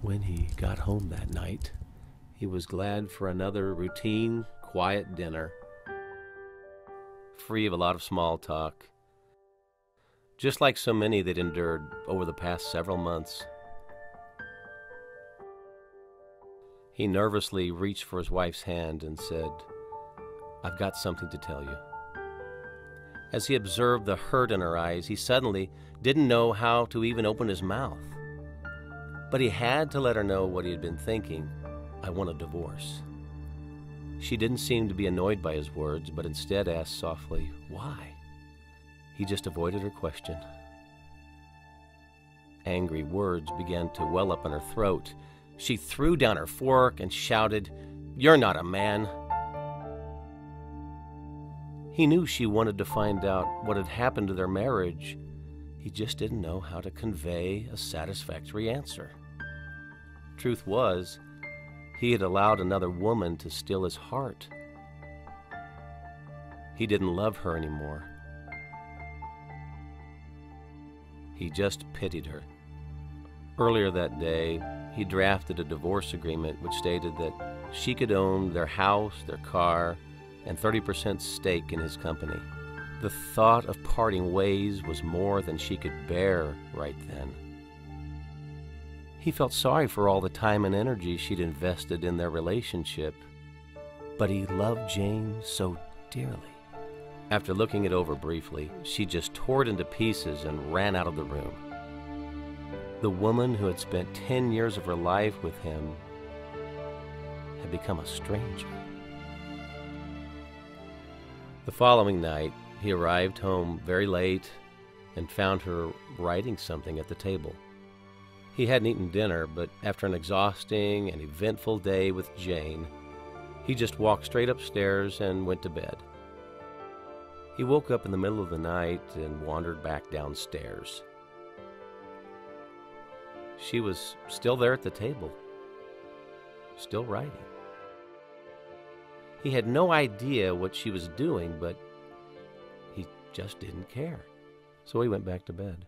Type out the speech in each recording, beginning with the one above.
When he got home that night, he was glad for another routine, quiet dinner, free of a lot of small talk, just like so many they'd endured over the past several months. He nervously reached for his wife's hand and said, "I've got something to tell you." As he observed the hurt in her eyes, he suddenly didn't know how to even open his mouth. But he had to let her know what he had been thinking. "I want a divorce." She didn't seem to be annoyed by his words, but instead asked softly, "Why?" He just avoided her question. Angry words began to well up in her throat. She threw down her fork and shouted, "You're not a man." He knew she wanted to find out what had happened to their marriage. He just didn't know how to convey a satisfactory answer. Truth was, he had allowed another woman to steal his heart. He didn't love her anymore. He just pitied her. Earlier that day, he drafted a divorce agreement which stated that she could own their house, their car, and 30% stake in his company. The thought of parting ways was more than she could bear right then. He felt sorry for all the time and energy she'd invested in their relationship, but he loved Jane so dearly. After looking it over briefly, she just tore it into pieces and ran out of the room. The woman who had spent 10 years of her life with him had become a stranger. The following night, he arrived home very late and found her writing something at the table. He hadn't eaten dinner, but after an exhausting and eventful day with Jane, he just walked straight upstairs and went to bed. He woke up in the middle of the night and wandered back downstairs. She was still there at the table, still writing. He had no idea what she was doing, but he just didn't care. So he went back to bed.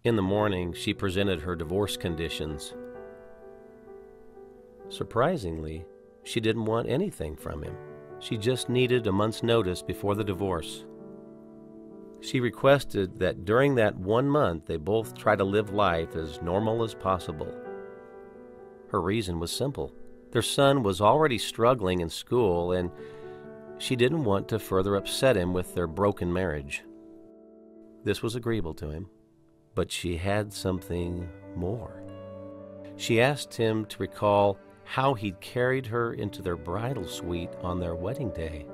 In the morning, she presented her divorce conditions. Surprisingly, she didn't want anything from him. She just needed a month's notice before the divorce. She requested that during that 1 month they both try to live life as normal as possible. Her reason was simple. Their son was already struggling in school, and she didn't want to further upset him with their broken marriage. This was agreeable to him, but she had something more. She asked him to recall how he'd carried her into their bridal suite on their wedding day.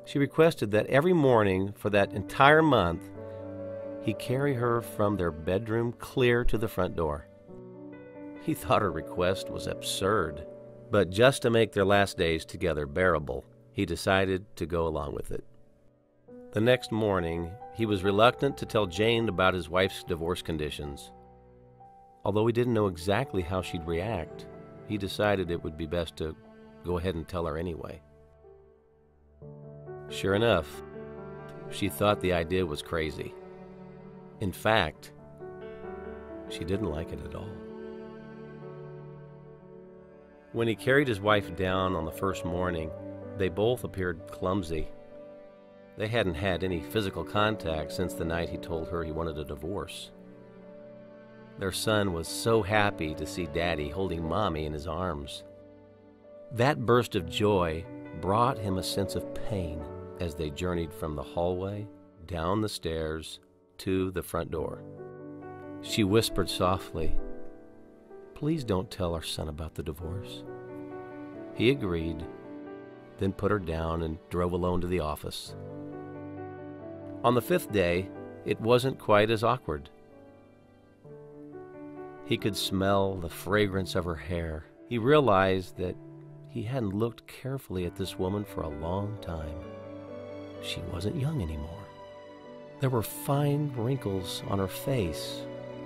She requested that every morning for that entire month, he carry her from their bedroom clear to the front door. He thought her request was absurd, but just to make their last days together bearable, he decided to go along with it. The next morning, he was reluctant to tell Jane about his wife's divorce conditions. Although he didn't know exactly how she'd react, he decided it would be best to go ahead and tell her anyway. Sure enough, she thought the idea was crazy. In fact, she didn't like it at all. When he carried his wife down on the first morning, they both appeared clumsy. They hadn't had any physical contact since the night he told her he wanted a divorce. Their son was so happy to see Daddy holding Mommy in his arms. That burst of joy brought him a sense of pain as they journeyed from the hallway, down the stairs, to the front door. She whispered softly, "Please don't tell our son about the divorce." He agreed, then put her down and drove alone to the office. On the 5th day, it wasn't quite as awkward. He could smell the fragrance of her hair. He realized that he hadn't looked carefully at this woman for a long time. She wasn't young anymore. There were fine wrinkles on her face,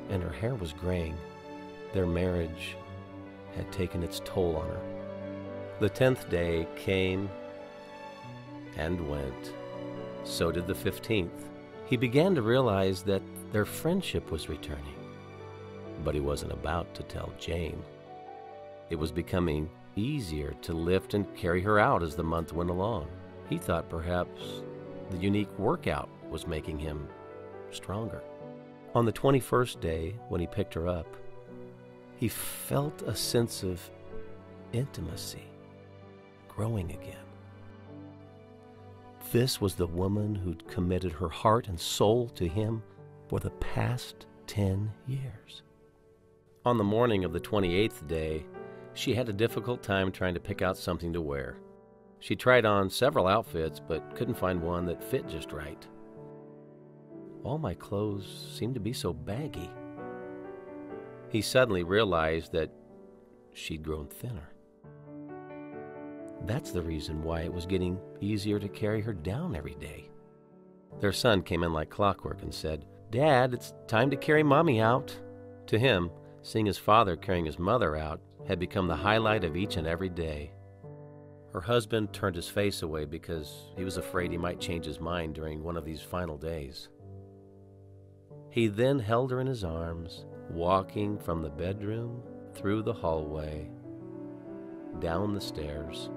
and her hair was graying. Their marriage had taken its toll on her. The 10th day came and went. So did the 15th. He began to realize that their friendship was returning. but he wasn't about to tell Jane. It was becoming easier to lift and carry her out as the month went along. He thought perhaps the unique workout was making him stronger. On the 21st day, when he picked her up, he felt a sense of intimacy growing again. This was the woman who'd committed her heart and soul to him for the past 10 years. On the morning of the 28th day, she had a difficult time trying to pick out something to wear. She tried on several outfits, but couldn't find one that fit just right. All my clothes seemed to be so baggy. He suddenly realized that she'd grown thinner. That's the reason why it was getting easier to carry her down every day. Their son came in like clockwork and said, "Dad, it's time to carry Mommy out." To him, seeing his father carrying his mother out had become the highlight of each and every day. Her husband turned his face away because he was afraid he might change his mind during one of these final days. He then held her in his arms, walking from the bedroom, through the hallway, down the stairs.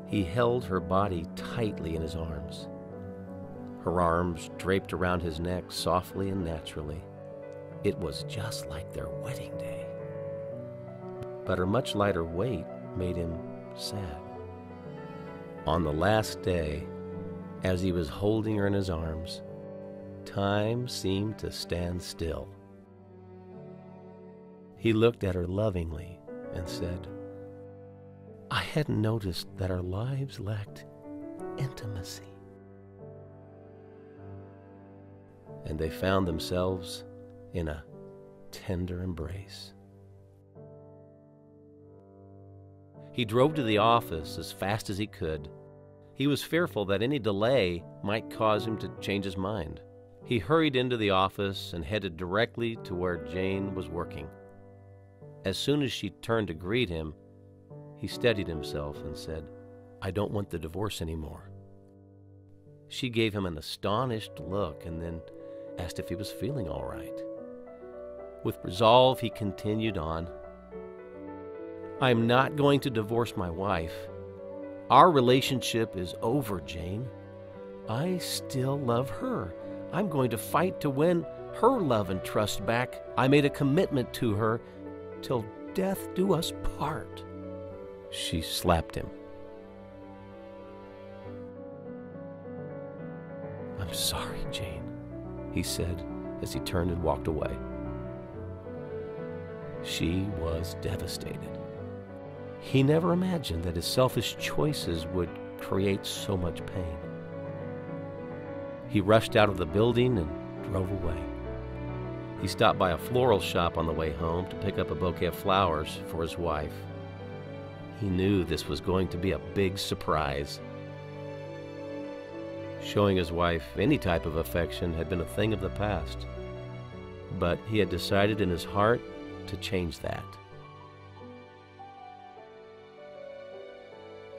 He held her body tightly in his arms. Her arms draped around his neck softly and naturally. It was just like their wedding day. But her much lighter weight made him sad. On the last day, as he was holding her in his arms, time seemed to stand still. He looked at her lovingly and said, "I hadn't noticed that our lives lacked intimacy." And they found themselves in a tender embrace. He drove to the office as fast as he could. He was fearful that any delay might cause him to change his mind. He hurried into the office and headed directly to where Jane was working. As soon as she turned to greet him, he steadied himself and said, "I don't want the divorce anymore." She gave him an astonished look and then asked if he was feeling all right. With resolve, he continued on, "I'm not going to divorce my wife. Our relationship is over, Jane. I still love her. I'm going to fight to win her love and trust back. I made a commitment to her till death do us part." She slapped him. "I'm sorry, Jane," he said as he turned and walked away. She was devastated. He never imagined that his selfish choices would create so much pain. He rushed out of the building and drove away. He stopped by a floral shop on the way home to pick up a bouquet of flowers for his wife. He knew this was going to be a big surprise. Showing his wife any type of affection had been a thing of the past, but he had decided in his heart to change that.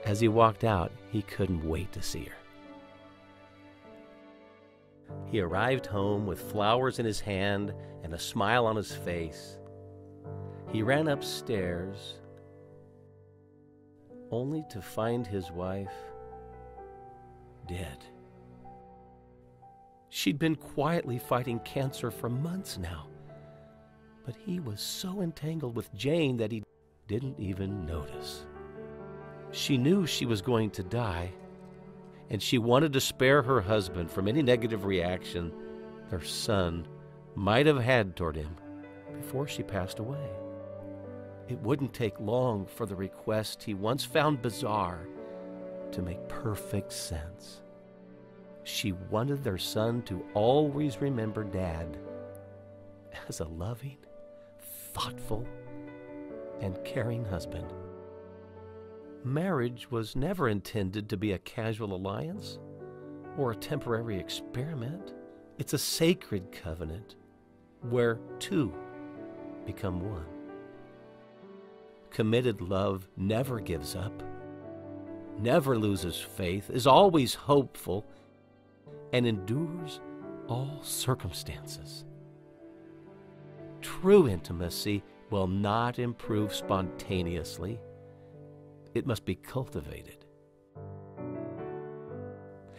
As he walked out, he couldn't wait to see her. He arrived home with flowers in his hand and a smile on his face. He ran upstairs, only to find his wife dead. She'd been quietly fighting cancer for months now, but he was so entangled with Jane that he didn't even notice. She knew she was going to die, and she wanted to spare her husband from any negative reaction their son might have had toward him before she passed away. It wouldn't take long for the request he once found bizarre to make perfect sense. She wanted their son to always remember Dad as a loving, thoughtful, and caring husband. Marriage was never intended to be a casual alliance or a temporary experiment. It's a sacred covenant where two become one. Committed love never gives up, never loses faith, is always hopeful, and endures all circumstances. True intimacy will not improve spontaneously. It must be cultivated.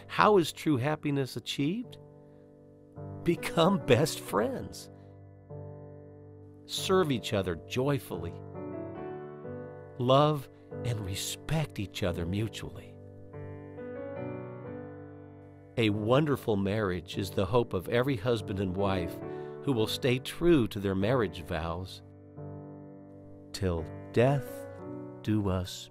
How is true happiness achieved? Become best friends. Serve each other joyfully. Love and respect each other mutually. A wonderful marriage is the hope of every husband and wife who will stay true to their marriage vows till death do us